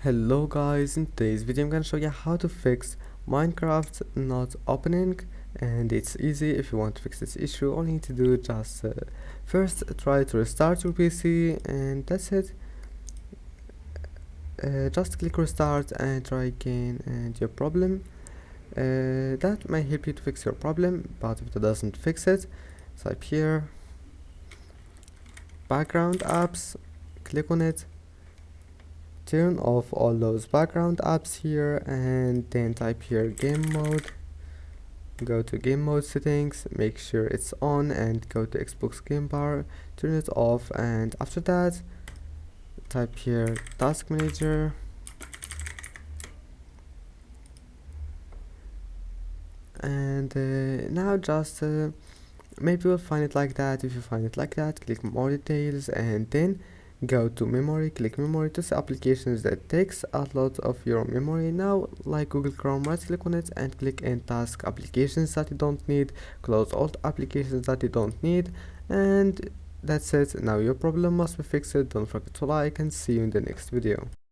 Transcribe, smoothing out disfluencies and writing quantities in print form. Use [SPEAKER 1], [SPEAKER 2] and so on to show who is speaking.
[SPEAKER 1] Hello guys, in today's video I'm gonna show you how to fix Minecraft not opening, and it's easy. If you want to fix this issue, all you need to do is just first try to restart your PC, and that's it. Just click restart and try again, and your problem that may help you to fix your problem. But if it doesn't fix it, type here background apps, click on it, turn off all those background apps here, and then type here game mode. Go to game mode settings, make sure it's on, and go to Xbox game bar, turn it off, and after that type here task manager, and now just maybe you'll find it like that. If you find it like that, click more details, and then go to memory, click memory to see applications that takes a lot of your memory. Now like Google Chrome, right click on it and click in task applications that you don't need, close all applications that you don't need, and that's it. Now your problem must be fixed. Don't forget to like, and see you in the next video.